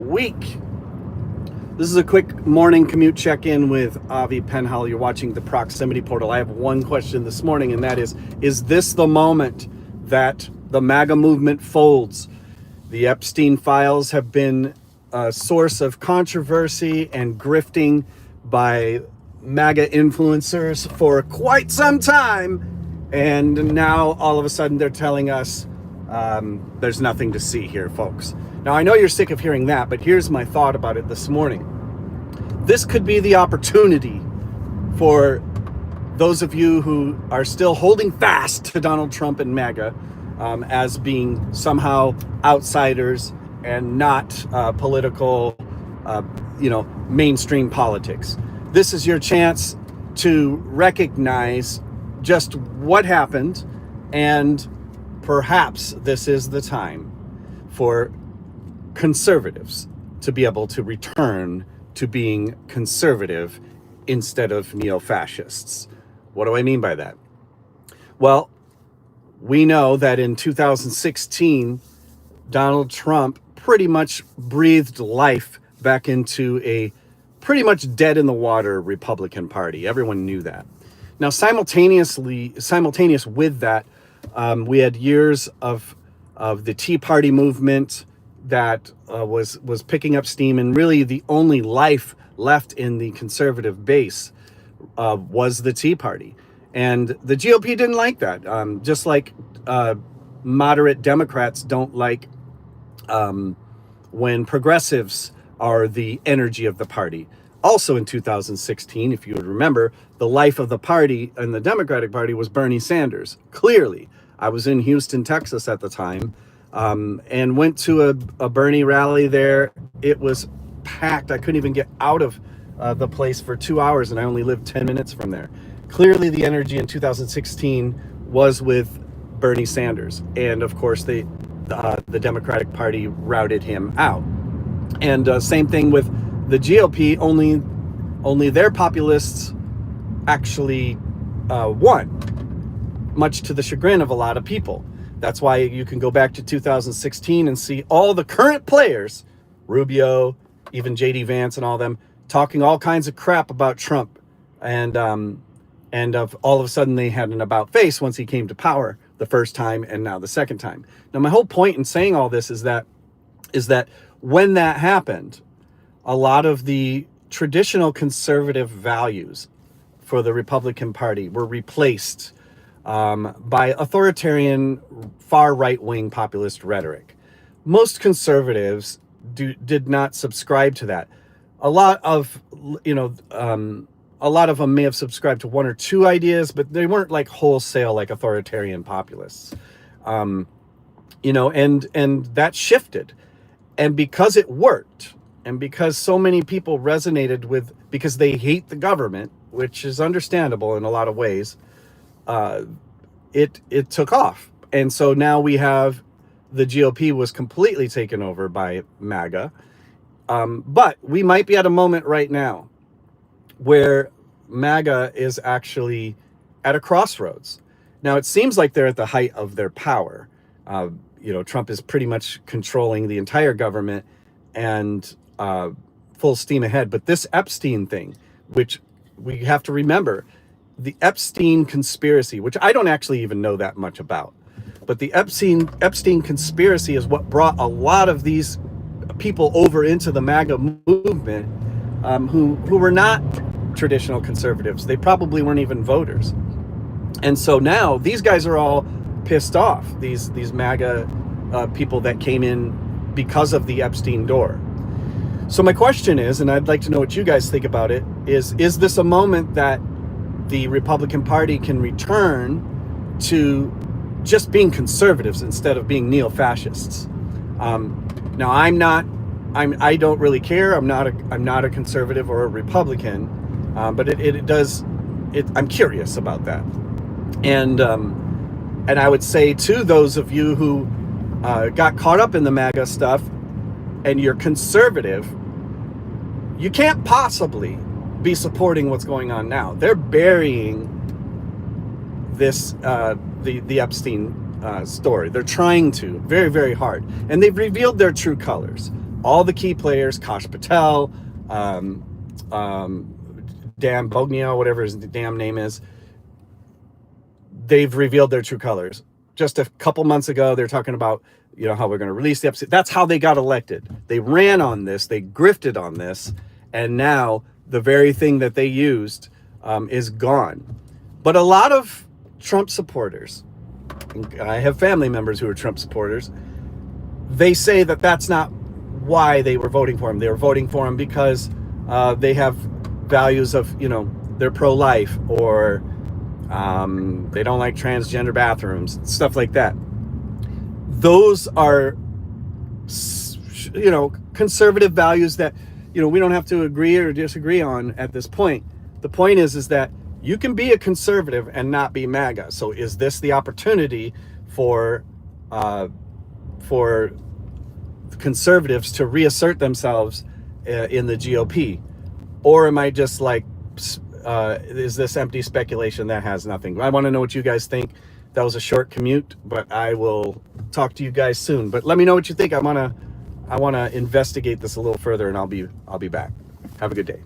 week. This is a quick morning commute check-in with Avi Penhall. You're watching the Proximity Portal. I have one question this morning, and that is this the moment that the Maga movement folds? The Epstein files have been a source of controversy and grifting by Maga influencers for quite some time, and now all of a sudden they're telling us there's nothing to see here, folks. Now, I know you're sick of hearing that, but here's my thought about it this morning. This could be the opportunity for those of you who are still holding fast to Donald Trump and MAGA as being somehow outsiders and not political, mainstream politics. This is your chance to recognize just what happened, and perhaps this is the time for conservatives to be able to return to being conservative instead of neo-fascists. What do I mean by that? Well, we know that in 2016, Donald Trump pretty much breathed life back into a pretty much dead in the water Republican Party. Everyone knew that. Now, simultaneous with that, we had years of the Tea Party movement that was picking up steam, and really the only life left in the conservative base was the Tea Party. And the GOP didn't like that, just like moderate Democrats don't like when progressives are the energy of the party. Also in 2016, if you would remember, the life of the party and the Democratic Party was Bernie Sanders. Clearly, I was in Houston, Texas at the time, and went to a Bernie rally there. It was packed. I couldn't even get out of the place for 2 hours, and I only lived 10 minutes from there. Clearly, the energy in 2016 was with Bernie Sanders. And of course, the Democratic Party routed him out. And same thing with the GOP, only their populists actually won, much to the chagrin of a lot of people. That's why you can go back to 2016 and see all the current players, Rubio, even JD Vance and all them, talking all kinds of crap about Trump. And of all of a sudden they had an about face once he came to power the first time and now the second time. Now, my whole point in saying all this is that when that happened, a lot of the traditional conservative values for the Republican Party were replaced by authoritarian, far right-wing populist rhetoric. Most conservatives did not subscribe to that. A lot of them may have subscribed to one or two ideas, but they weren't like wholesale, like authoritarian populists. And that shifted. And because it worked, and because so many people resonated with, because they hate the government, which is understandable in a lot of ways, it took off. And so now we have the GOP was completely taken over by MAGA. But we might be at a moment right now where MAGA is actually at a crossroads. Now, it seems like they're at the height of their power. Trump is pretty much controlling the entire government and full steam ahead. But this Epstein thing, which we have to remember, the Epstein conspiracy, which I don't actually even know that much about, but the Epstein conspiracy is what brought a lot of these people over into the MAGA movement, who were not traditional conservatives. They probably weren't even voters. And so now these guys are all pissed off, these MAGA people that came in because of the Epstein door. So my question is, and I'd like to know what you guys think about it, is this a moment that the Republican Party can return to just being conservatives instead of being neo-fascists? Now, I don't really care. I'm not a conservative or a Republican, but I'm curious about that. And I would say to those of you who got caught up in the MAGA stuff and you're conservative, you can't possibly be supporting what's going on now. They're burying this the Epstein story. They're trying to very, very hard, and they've revealed their true colors. all the key players, Kash Patel, um, Dan Bognia, whatever his damn name is, they've revealed their true colors. Just a couple months ago, they're talking about, you know, how we're going to release the episode. That's how they got elected. They ran on this, they grifted on this, and now the very thing that they used is gone. But a lot of Trump supporters, I have family members who are Trump supporters, they say that that's not why they were voting for him. They were voting for him because they have values of, you know, they're pro-life, or they don't like transgender bathrooms, stuff like that. Those are, you know, conservative values that, you know, we don't have to agree or disagree on at this point. The point is that you can be a conservative and not be MAGA. So is this the opportunity for conservatives to reassert themselves in the GOP? Or am I just like, is this empty speculation that has nothing? I want to know what you guys think. That was a short commute, but I will talk to you guys soon. But let me know what you think. I want to investigate this a little further, and I'll be back. Have a good day.